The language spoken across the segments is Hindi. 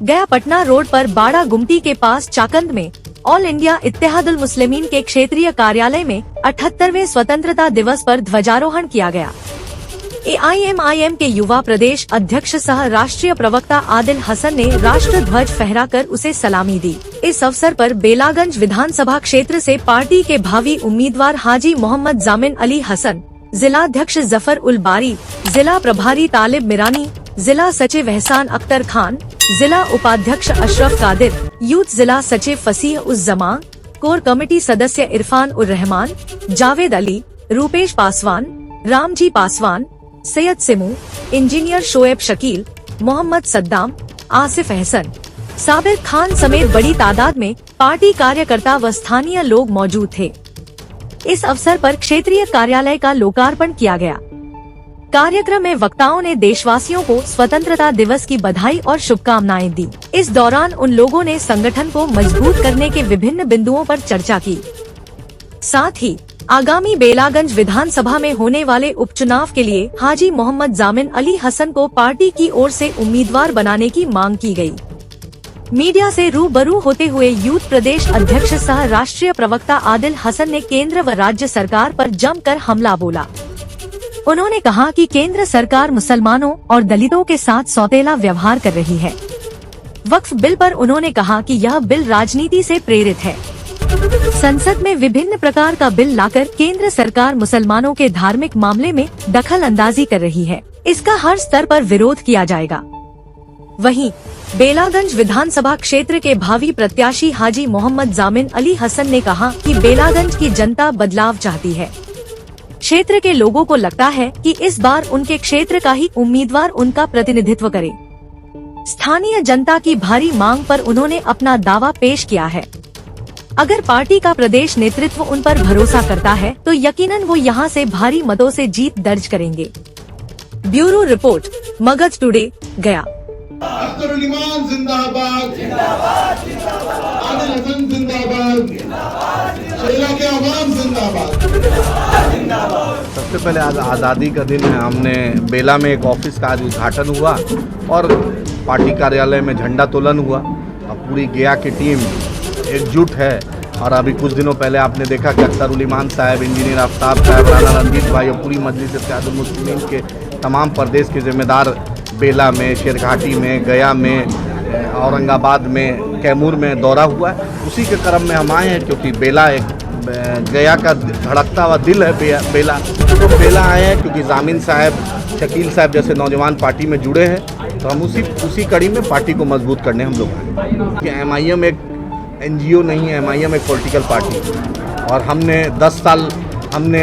गया पटना रोड पर बाड़ा गुमटी के पास चाकंद में ऑल इंडिया इत्तेहादुल मुस्लिमीन के क्षेत्रीय कार्यालय में 78वें स्वतंत्रता दिवस पर ध्वजारोहण किया गया। AIMIM के युवा प्रदेश अध्यक्ष सह राष्ट्रीय प्रवक्ता आदिल हसन ने राष्ट्र ध्वज फहराकर उसे सलामी दी। इस अवसर पर बेलागंज विधानसभा क्षेत्र से पार्टी के भावी उम्मीदवार हाजी मोहम्मद जामिन अली हसन, जिलाध्यक्ष जफर उल बारी, जिला प्रभारी तालिब मिरानी, जिला सचिव एहसान अख्तर खान, जिला उपाध्यक्ष अशरफ कादिर, यूथ जिला सचिव फसीह उस जमा, कोर कमेटी सदस्य इरफान उर रहमान, जावेद अली, रूपेश पासवान, रामजी पासवान, सैयद सिमू, इंजीनियर शोएब शकील, मोहम्मद सद्दाम, आसिफ अहसन, साबिर खान समेत बड़ी तादाद में पार्टी कार्यकर्ता व स्थानीय लोग मौजूद थे। इस अवसर पर क्षेत्रीय कार्यालय का लोकार्पण किया गया। कार्यक्रम में वक्ताओं ने देशवासियों को स्वतंत्रता दिवस की बधाई और शुभकामनाएं दी। इस दौरान उन लोगों ने संगठन को मजबूत करने के विभिन्न बिंदुओं पर चर्चा की। साथ ही आगामी बेलागंज विधानसभा में होने वाले उपचुनाव के लिए हाजी मोहम्मद जामिन अली हसन को पार्टी की ओर से उम्मीदवार बनाने की मांग की गई। मीडिया से रूबरू होते हुए यूथ प्रदेश अध्यक्ष सह राष्ट्रीय प्रवक्ता आदिल हसन ने केंद्र व राज्य सरकार पर जमकर हमला बोला। उन्होंने कहा कि केंद्र सरकार मुसलमानों और दलितों के साथ सौतेला व्यवहार कर रही है। वक्फ बिल पर उन्होंने कहा कि यह बिल राजनीति से प्रेरित है। संसद में विभिन्न प्रकार का बिल लाकर केंद्र सरकार मुसलमानों के धार्मिक मामले में दखल अंदाजी कर रही है। इसका हर स्तर पर विरोध किया जाएगा। वहीं बेलागंज विधानसभा क्षेत्र के भावी प्रत्याशी हाजी मोहम्मद जामिन अली हसन ने कहा कि बेलागंज की जनता बदलाव चाहती है। क्षेत्र के लोगों को लगता है कि इस बार उनके क्षेत्र का ही उम्मीदवार उनका प्रतिनिधित्व करे। स्थानीय जनता की भारी मांग पर उन्होंने अपना दावा पेश किया है। अगर पार्टी का प्रदेश नेतृत्व उन पर भरोसा करता है तो यकीनन वो यहां से भारी मतों से जीत दर्ज करेंगे। ब्यूरो रिपोर्ट, मगध टुडे, गया। अख्तरुल ईमान जिंदाबाद, जिंदाबाद, जिंदाबाद, आदिल हसन जिंदाबाद, जिंदाबाद, शैला के अवाम जिंदाबाद, जिंदाबाद। सबसे पहले आज आज़ादी का दिन है। हमने बेला में एक ऑफिस का आज उद्घाटन हुआ और पार्टी कार्यालय में झंडा तोलन हुआ। अब पूरी गया की टीम एकजुट है और अभी कुछ दिनों पहले आपने देखा कि अख्तरुल ईमान साहब, इंजीनियर आफ्ताब साहब, राना रंजीत भाई और पूरी मजलिस इत्तेहादुल मुस्लिमीन के तमाम प्रदेश के जिम्मेदार बेला में, शेरघाटी में, गया में, औरंगाबाद में, कैमूर में दौरा हुआ है। उसी के क्रम में हम आए हैं क्योंकि बेला एक गया का धड़कता हुआ दिल है बेला। तो बेला आए हैं क्योंकि जामिन साहब, शकील साहब जैसे नौजवान पार्टी में जुड़े हैं। तो हम उसी कड़ी में पार्टी को मजबूत करने हम लोग आए कि MIM एक NGO नहीं है, MIM एक पॉलिटिकल पार्टी है। और हमने 10 साल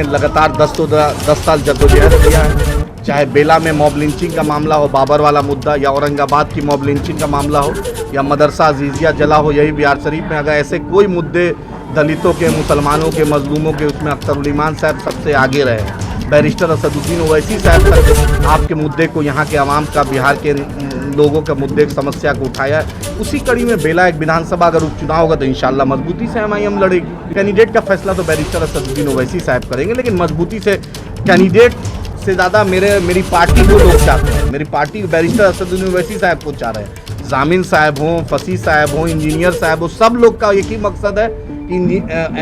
लगातार 10 साल जद्दोजहद किया है। चाहे बेला में मॉब लिंचिंग का मामला हो, बाबर वाला मुद्दा, या औरंगाबाद की मॉब लिंचिंग का मामला हो, या मदरसा अजीजिया जला हो, यही बिहार शरीफ में अगर ऐसे कोई मुद्दे दलितों के, मुसलमानों के, मजलूमों के, उसमें अख्तरुल ईमान साहब सबसे आगे रहे। बैरिस्टर असदुद्दीन ओवैसी साहब तक आपके मुद्दे को, यहाँ के आवाम का, बिहार के लोगों के मुद्दे, समस्या को उठाया है। उसी कड़ी में बेला एक विधानसभा अगर उपचुनाव होगा तो इंशाल्लाह मजबूती से MIM लड़ेगी। कैंडिडेट का फैसला तो बैरिस्टर असदुद्दीन ओवैसी साहब करेंगे, लेकिन मजबूती से कैंडिडेट से ज़्यादा मेरी पार्टी को लोग चाहते हैं। मेरी पार्टी बैरिस्टर असदुद्दीन ओवैसी साहब को चाह रहे हैं। जामिन साहब हों, फसीह साहब हों, इंजीनियर साहब हो, सब लोग का एक ही मकसद है कि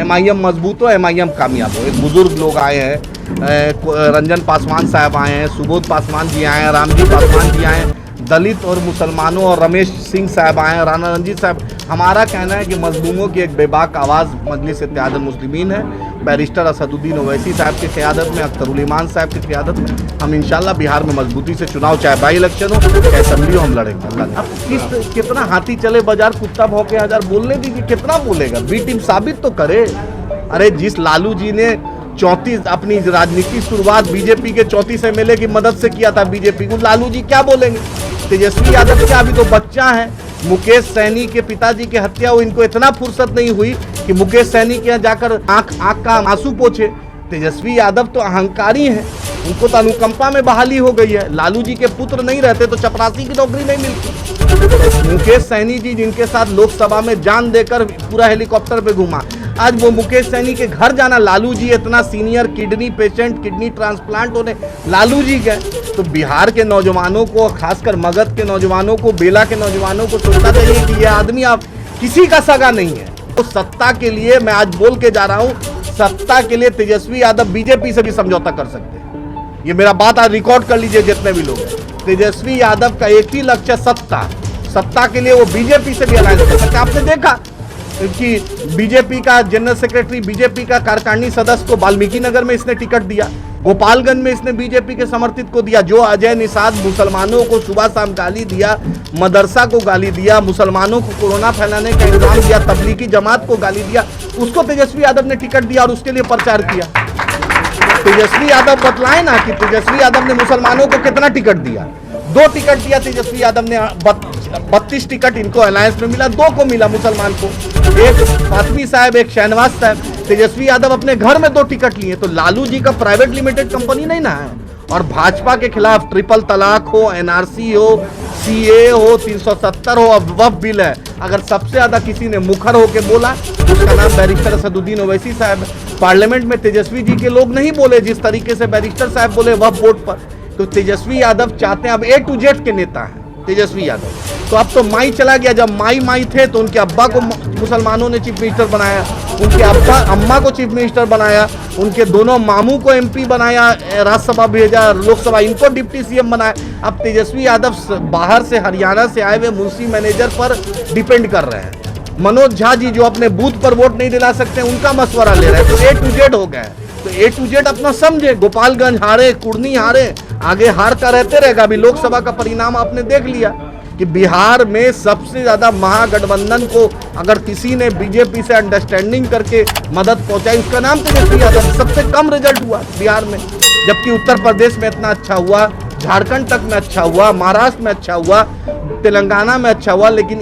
MIM मजबूत हो, MIM कामयाब हो। एक बुजुर्ग लोग आए हैं, रंजन पासवान साहब आए हैं, सुबोध पासवान जी आए हैं, रामजी पासवान जी आए हैं, दलित और मुसलमानों और रमेश सिंह साहब आए हैं, राना रंजीत साहब। हमारा कहना है कि मजलूमों की एक बेबाक आवाज़ मजलिस इत्तेहादुल मुस्लिमीन है। बैरिस्टर असदुद्दीन ओवैसी साहब की क़यादत में, अख्तरुल ईमान साहब की क़यादत में हम इंशाल्लाह बिहार में मजबूती से चुनाव, चाहे बाई इलेक्शन हो, चाहे असेंबली हो, हम लड़ेंगे। अब कितना हाथी चले बाजार, कुत्ता भौंके हजार, बोलने दीजिए, कितना बोलेगा? बी टीम साबित तो करे। अरे जिस लालू जी ने 34 अपनी राजनीति शुरुआत बीजेपी के 34 MLA की मदद से किया था बीजेपी को, लालू जी क्या बोलेंगे? तेजस्वी यादव क्या अभी तो बच्चा है? मुकेश सैनी के पिताजी की हत्या हुई, इनको इतना फुर्सत नहीं हुई कि मुकेश सैनी के यहाँ जाकर आंख का आंसू पोछे। तेजस्वी यादव तो अहंकारी हैं, उनको तो अनुकंपा में बहाली हो गई है। लालू जी के पुत्र नहीं रहते तो चपरासी की नौकरी नहीं मिलती। मुकेश सैनी जी जिनके साथ लोकसभा में जान देकर पूरा हेलीकॉप्टर पे घूमा, आज वो मुकेश सैनी के घर जाना, लालू जी इतना senior kidney patient, kidney transplant होने लालू जी गए। तो बिहार के नौजवानों को, खासकर मगध के नौजवानों को, बेला के नौजवानों को सोचना चाहिए कि ये आदमी आप किसी का सगा नहीं है। तो सत्ता के लिए मैं आज बोल के जा रहा हूँ, सत्ता के लिए तेजस्वी यादव बीजेपी से भी समझौता कर सकते हैं। ये मेरा बात आज रिकॉर्ड कर लीजिए जितने भी लोग हैं। तेजस्वी यादव का एक ही लक्ष्य सत्ता के लिए वो बीजेपी से भी अलायंस कर सकते हैं। आपने देखा कि बीजेपी का जनरल सेक्रेटरी, बीजेपी का कार्यकारिणी सदस्य को वाल्मीकि नगर में इसने टिकट दिया, गोपालगंज में इसने बीजेपी के समर्थित को दिया। जो अजय निषाद मुसलमानों को सुबह शाम गाली दिया, मदरसा को गाली दिया, मुसलमानों को कोरोना फैलाने का इल्जाम दिया, तबलीगी जमात को गाली दिया, उसको तेजस्वी यादव ने टिकट दिया और उसके लिए प्रचार किया। तेजस्वी यादव बतलाए ना कि तेजस्वी यादव ने मुसलमानों को कितना टिकट दिया। 2 टिकट दिया तेजस्वी यादव ने, 32 टिकट इनको अलायंस में मिला, 2 को मिला मुसलमान को, एक फातमी साहब, एक शहनवाज साहब। तेजस्वी यादव अपने घर में 2 टिकट लिए। तो लालू जी का प्राइवेट लिमिटेड कंपनी नहीं ना है। और भाजपा के खिलाफ ट्रिपल तलाक हो, एनआरसी हो, सीए हो, 370 हो, अब वफ बिल है, अगर सबसे ज्यादा किसी ने मुखर होकर बोला उसका नाम बैरिस्टर असदुद्दीन ओवैसी साहब। पार्लियामेंट में तेजस्वी जी के लोग नहीं बोले जिस तरीके से बैरिस्टर साहब बोले वफ बोर्ड पर। तो तेजस्वी यादव चाहते हैं, अब A to Z के नेता हैं तेजस्वी यादव। तो अब तो माई चला गया। जब माई थे तो उनके अब्बा को मुसलमानों ने चीफ मिनिस्टर बनाया, उनके अम्मा को चीफ मिनिस्टर बनाया, उनके दोनों मामू को MP बनाया, राज्यसभा भेजा, लोकसभा, इनको डिप्टी CM बनाया। अब तेजस्वी यादव बाहर से, हरियाणा से आए हुए मुंशी मैनेजर पर डिपेंड कर रहे हैं। मनोज झा जी जो अपने बूथ पर वोट नहीं दिला सकते, उनका मशवरा ले रहे हैं। तो A to Z हो गया है। तो A to Z अपना समझे। गोपालगंज हारे, कुर्नी हारे, आगे हार का रहते रहेगा। अभी लोकसभा का परिणाम आपने देख लिया कि बिहार में सबसे ज्यादा महागठबंधन को अगर किसी ने बीजेपी से अंडरस्टैंडिंग करके मदद पहुंचाई, उसका नाम तेजस्वी यादव। सबसे कम रिजल्ट हुआ बिहार में, जबकि उत्तर प्रदेश में इतना अच्छा हुआ, झारखंड तक में अच्छा हुआ, महाराष्ट्र में अच्छा हुआ, तेलंगाना में अच्छा हुआ। लेकिन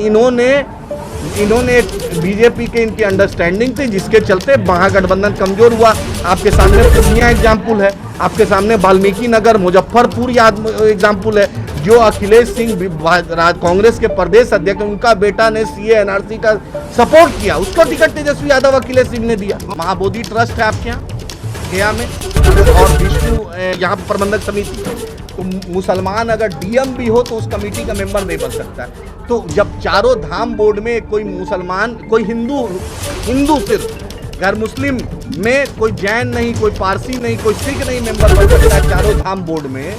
इन्होंने बीजेपी के इनकी अंडरस्टैंडिंग थी, जिसके चलते महागठबंधन कमजोर हुआ। आपके सामने पूर्णिया एग्जाम्पल है, आपके सामने वाल्मीकि नगर, मुजफ्फरपुर एग्जाम्पल है। जो अखिलेश सिंह कांग्रेस के प्रदेश अध्यक्ष, उनका बेटा ने CA NRC का सपोर्ट किया, उसको टिकट तेजस्वी यादव अखिलेश सिंह ने दिया। महाबोधि ट्रस्ट है आपके यहाँ गया में, और विष्णु यहाँ प्रबंधक समिति। तो मुसलमान अगर DM भी हो तो उस कमेटी का मेंबर नहीं बन सकता। तो जब चारों धाम बोर्ड में कोई मुसलमान, कोई हिंदू सिर्फ, गैर मुस्लिम में कोई जैन नहीं, कोई पारसी नहीं, कोई सिख नहीं मेंबर बन सकता है चारों धाम बोर्ड में,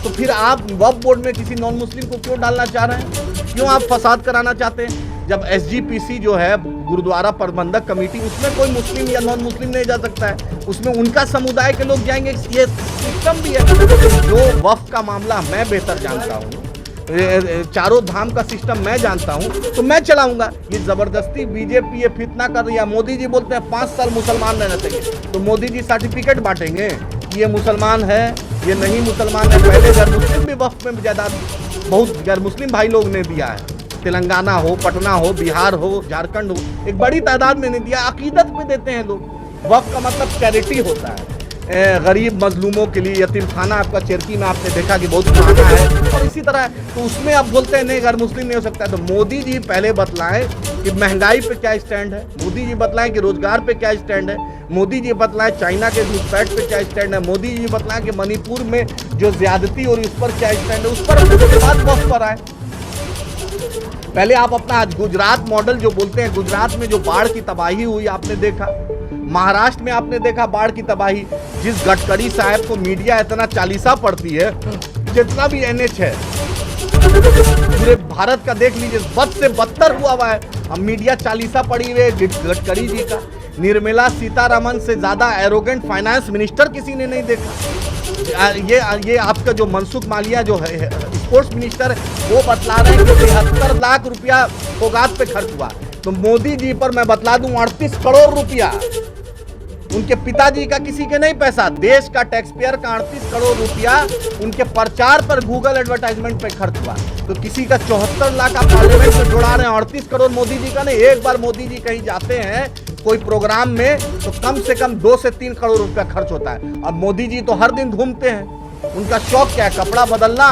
तो फिर आप वक्फ बोर्ड में किसी नॉन मुस्लिम को क्यों डालना चाह रहे हैं? क्यों आप फसाद कराना चाहते हैं? जब SGPC जो है गुरुद्वारा प्रबंधक कमेटी, उसमें कोई मुस्लिम या नॉन मुस्लिम नहीं जा सकता है, उसमें उनका समुदाय के लोग जाएंगे। ये सिस्टम भी है। जो वक्फ का मामला मैं बेहतर जानता हूँ, चारों धाम का सिस्टम मैं जानता हूँ, तो मैं चलाऊंगा। ये जबरदस्ती बीजेपी ये फितना कर रही है। मोदी जी बोलते हैं 5 साल मुसलमान रहना चाहिए, तो मोदी जी सर्टिफिकेट बांटेंगे कि ये मुसलमान है, ये नहीं मुसलमान है। पहले गैर मुस्लिम भी वक्फ में जायदाद बहुत गैर मुस्लिम भाई लोग ने दिया है। तेलंगाना हो, पटना हो, बिहार हो, झारखंड हो, एक बड़ी तादाद में नहीं दिया। अकीदत पे देते हैं लोग। वक्फ का मतलब चैरिटी होता है, गरीब मजलूमों के लिए। यतीम खाना आपका चेरकी में आपने देखा कि बहुत पुराना है, और इसी तरह तो उसमें आप बोलते हैं नहीं गैर मुस्लिम नहीं हो सकता है। तो मोदी जी पहले बतलाएं कि महंगाई पे क्या स्टैंड है, मोदी जी बतलाएं कि रोजगार पे क्या स्टैंड है, मोदी जी बतलाएं चाइना के घुसपैठ पे क्या स्टैंड है, मोदी जी बतलाएं कि मणिपुर में जो ज्यादती और उस पर क्या स्टैंड है, उस पर उसके बाद वक्फ पर आए। पहले आप अपना गुजरात मॉडल जो बोलते हैं, गुजरात में जो बाढ़ की तबाही हुई आपने देखा, महाराष्ट्र में आपने देखा बाढ़ की तबाही। जिस गडकरी साहब को मीडिया इतना चालीसा पड़ती है, जितना भी NH है पूरे भारत का देख लीजिए, बद से बदतर हुआ है। अब मीडिया चालीसा पड़ी हुई है गडकरी जी का। निर्मला सीतारमन से ज्यादा एरोगेंट फाइनेंस मिनिस्टर किसी ने नहीं देखा। ये आपका जो मनसुख मालिया जो है स्पोर्ट्स मिनिस्टर, वो बतला रहे हैं कि 73 लाख रुपया सौगात पे खर्च हुआ। तो मोदी जी पर मैं बतला दूं 38 करोड़ रुपया उनके पिताजी का किसी के नहीं पैसा, देश का टैक्स पेयर का 38 करोड़ रुपया उनके प्रचार पर गूगल एडवर्टाइजमेंट पे खर्च हुआ। तो किसी का 74 लाख आप पार्लियामेंट में जोड़ा रहे हैं, 38 करोड़ मोदी जी का नहीं। एक बार मोदी जी कहीं जाते हैं कोई प्रोग्राम में तो कम से कम 2 से 3 करोड़ रुपया खर्च होता है। अब मोदी जी तो हर दिन घूमते हैं, उनका शौक क्या है? कपड़ा बदलना।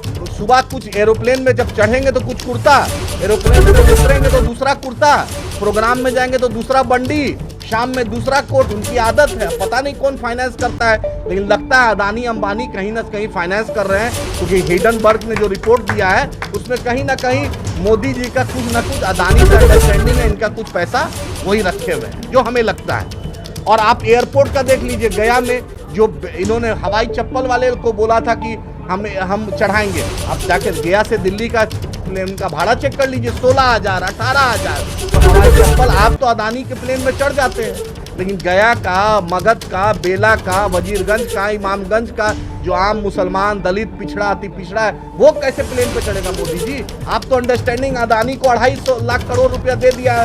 तो सुबह कुछ एरोप्लेन में जब चढ़ेंगे तो कुछ कुर्ता, एरोप्लेन में जब उतरेंगे तो दूसरा कुर्ता, प्रोग्राम में जाएंगे तो दूसरा बंडी, शाम में दूसरा कोट, उनकी आदत है। पता नहीं कौन फाइनेंस करता है, लेकिन लगता है अदानी अंबानी कहीं ना कहीं फाइनेंस कर रहे हैं, क्योंकि हिडनबर्ग ने जो रिपोर्ट दिया है उसमें कहीं ना कहीं मोदी जी का कुछ ना कुछ अदानी से अंडरस्टैंडिंग है, इनका कुछ पैसा वही रखे हुए हैं, जो हमें लगता है। और आप एयरपोर्ट का देख लीजिए, गया में जो इन्होंने हवाई चप्पल वाले को बोला था कि हम चढ़ाएंगे, अब जाकर गया से दिल्ली का प्लेन का भाड़ा चेक कर लीजिए, 16,000 18,000। तो हवाई चप्पल आप तो अदानी के प्लेन में चढ़ जाते हैं, लेकिन गया का, मगध का, बेला का, वजीरगंज का, इमामगंज का जो आम मुसलमान, दलित, पिछड़ा, अति पिछड़ा है, वो कैसे प्लेन पे चढ़ेगा मोदी जी? आप तो अंडरस्टैंडिंग अदानी को 250 लाख करोड़ रुपया दे दिया,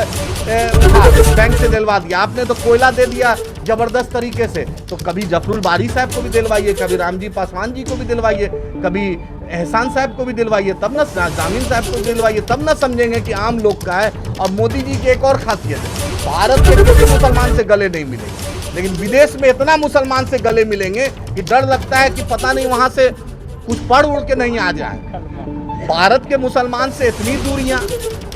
बैंक से दिलवा दिया आपने, तो कोयला दे दिया जबरदस्त तरीके से। तो कभी जफरुल बारी साहब को भी दिलवाइए, कभी रामजी पासवान जी को भी दिलवाइए, कभी एहसान साहब को भी दिलवाइए, तब ना जामिन साहब को दिलवाइए, तब ना समझेंगे कि आम लोग का है। और मोदी जी की एक और खासियत है, भारत के किसी मुसलमान से गले नहीं मिलेंगे, लेकिन विदेश में इतना मुसलमान से गले मिलेंगे कि डर लगता है कि पता नहीं वहां से कुछ पढ़ उड़ के नहीं आ जाए। भारत के मुसलमान से इतनी दूरियां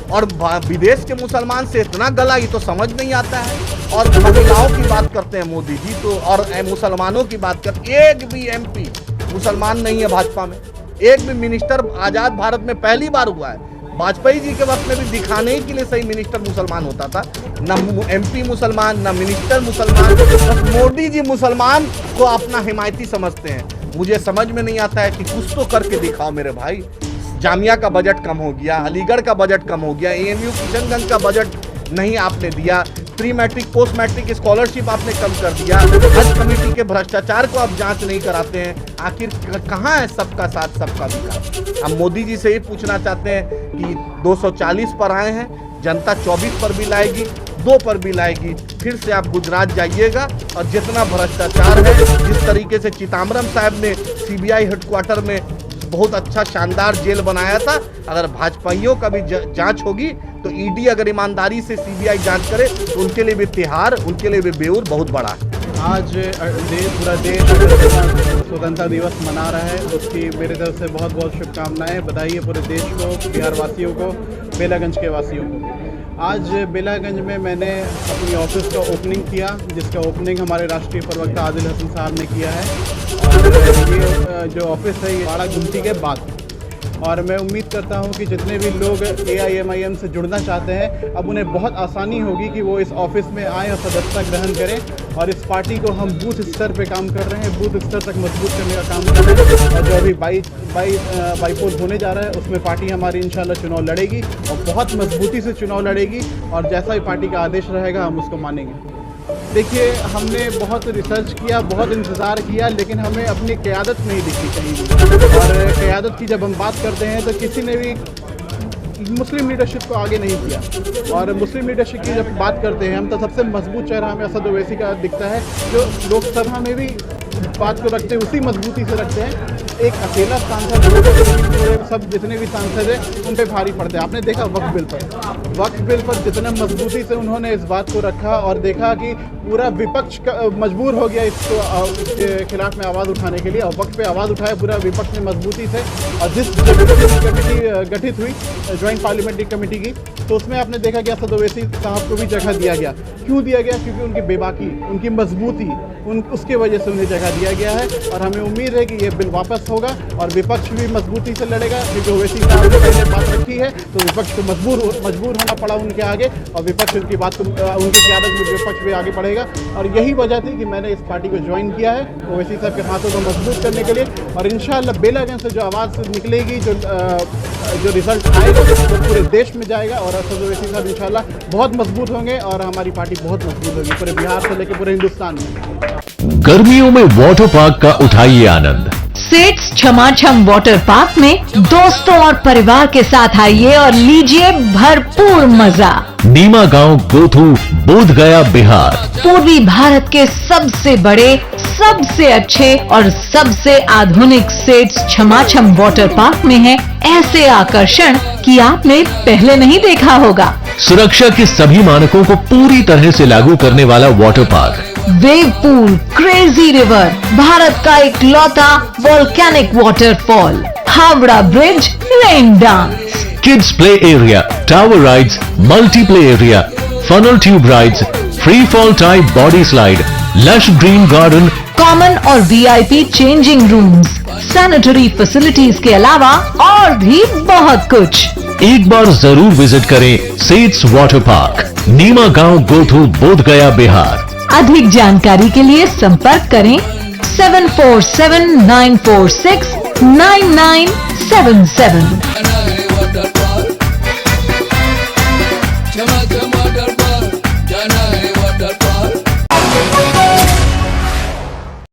और विदेश के मुसलमान से इतना गला, ये तो समझ नहीं आता है। और महिलाओं की बात करते हैं मोदी जी तो, और मुसलमानों की बात करते, एक भी MP मुसलमान नहीं है भाजपा में, एक भी मिनिस्टर आजाद भारत में पहली बार हुआ है। वाजपेयी जी के वक्त में भी दिखाने के लिए सही मिनिस्टर मुसलमान होता था, न MP मुसलमान, न मिनिस्टर मुसलमान। बस मोदी जी मुसलमान को अपना हिमायती समझते हैं। मुझे समझ में नहीं आता है कि कुछ तो करके दिखाओ मेरे भाई। जामिया का बजट कम हो गया, अलीगढ़ का बजट कम हो गया, ANU किशनगंज का बजट नहीं आपने दिया, pre matric post matric scholarship आपने कम कर दिया, हज कमेटी के भ्रष्टाचार को आप जांच नहीं कराते हैं। आखिर कहाँ है सबका साथ सबका विकास? हम मोदी जी से ही पूछना चाहते हैं कि 240 पर आए हैं, जनता 24 पर भी लाएगी, 2 पर भी लाएगी। फिर से आप गुजरात जाइएगा और जितना भ्रष्टाचार है, जिस तरीके से चिदम्बरम साहब ने CBI हेडक्वार्टर में बहुत अच्छा शानदार जेल बनाया था, अगर भाजपाइयों का भी जांच होगी तो ED अगर ईमानदारी से CBI जांच करे तो उनके लिए भी तिहाड़, उनके लिए भी बेऊर बहुत बड़ा है। आज पूरा देश स्वतंत्रता दिवस मना रहा है, उसकी मेरे तरफ से बहुत बहुत शुभकामनाएं, बधाई है पूरे देश को, बिहार वासियों को, बेलागंज के वासियों को। आज बेलागंज में मैंने अपनी ऑफिस का ओपनिंग किया, जिसका ओपनिंग हमारे राष्ट्रीय प्रवक्ता आदिल हसन साहब ने किया है। और ये जो ऑफिस है ये बाड़ा गुमटी के बाद, और मैं उम्मीद करता हूं कि जितने भी लोग AIMIM से जुड़ना चाहते हैं, अब उन्हें बहुत आसानी होगी कि वो इस ऑफिस में आएँ और सदस्यता ग्रहण करें। और इस पार्टी को हम बूथ स्तर पे काम कर रहे हैं, बूथ स्तर तक मजबूत करने का काम कर रहे हैं। और जो अभी बाईपोल होने जा रहा है उसमें पार्टी हमारी इंशाल्लाह चुनाव लड़ेगी और बहुत मजबूती से चुनाव लड़ेगी, और जैसा भी पार्टी का आदेश रहेगा हम उसको मानेंगे। देखिए, हमने बहुत रिसर्च किया, बहुत इंतज़ार किया, लेकिन हमें अपनी क़यादत नहीं दिखी कहीं भी। और क़यादत की जब हम बात करते हैं तो किसी ने भी मुस्लिम लीडरशिप को आगे नहीं किया। और मुस्लिम लीडरशिप की जब बात करते हैं हम, तो सबसे मजबूत चेहरा हमें असद ओवैसी का दिखता है, जो लोकसभा में भी बात को रखते हैं उसी मजबूती से रखते हैं। एक अकेला सांसद, पूरे सब जितने भी सांसद हैं उन पे भारी पड़ते हैं। आपने देखा वक्फ बिल पर जितना मजबूती से उन्होंने इस बात को रखा, और देखा कि पूरा विपक्ष मजबूर हो गया इसके खिलाफ में आवाज़ उठाने के लिए, और वक्त पे आवाज़ उठाया पूरा विपक्ष ने मजबूती से। और जिस कमेटी गठित हुई ज्वाइंट पार्लियामेंट्री कमेटी की, तो उसमें आपने देखा कि असद ओवैसी साहब को भी जगह दिया गया। क्यों दिया गया? क्योंकि उनकी बेबाकी, उनकी मजबूती, उसके वजह से उन्हें जगह दिया गया है। और हमें उम्मीद है कि ये बिल वापस होगा और विपक्ष भी मजबूती से लड़ेगा, क्योंकि ओवैसी साहब ने पहले बात रखी है, तो विपक्ष को मजबूर होना पड़ा उनके आगे, और विपक्ष उनकी बात को, उनकी क़यादत में विपक्ष भी आगे बढ़ेगा। और यही वजह थी कि मैंने इस पार्टी को ज्वाइन किया है, ओवैसी साहब के हाथों को मजबूत करने के लिए। और इंशाअल्लाह बेलागंज से जो आवाज़ निकलेगी, जो रिजल्ट आएगा वो पूरे देश में जाएगा, और असद ओवैसी साहब इंशाअल्लाह बहुत मजबूत होंगे और हमारी पार्टी बहुत मजबूत होगी पूरे बिहार से लेकर पूरे हिंदुस्तान में। गर्मियों में वाटर पार्क का उठाइए आनंद। सेट्स छमाछम वाटर पार्क में दोस्तों और परिवार के साथ आइए और लीजिए भरपूर मजा। नीमा गांव, गोथू, बोध गया, बिहार। पूर्वी भारत के सबसे बड़े, सबसे अच्छे और सबसे आधुनिक सेट्स छमाछम वाटर पार्क में है ऐसे आकर्षण कि आपने पहले नहीं देखा होगा। सुरक्षा के सभी मानकों को पूरी तरह से लागू करने वाला water park, wave pool, crazy river, Bharat का इकलौता volcanic waterfall, Howrah bridge, rain dance, kids play area, tower rides, multi play area, funnel tube rides, free fall type body slide, lush green garden, common और VIP changing rooms, sanitary facilities के अलावा और भी बहुत कुछ। एक बार जरूर विजिट करें सेट्स वाटर पार्क, नीमा गांव, गोथू, बोध गया, बिहार। अधिक जानकारी के लिए संपर्क करें 7479469977।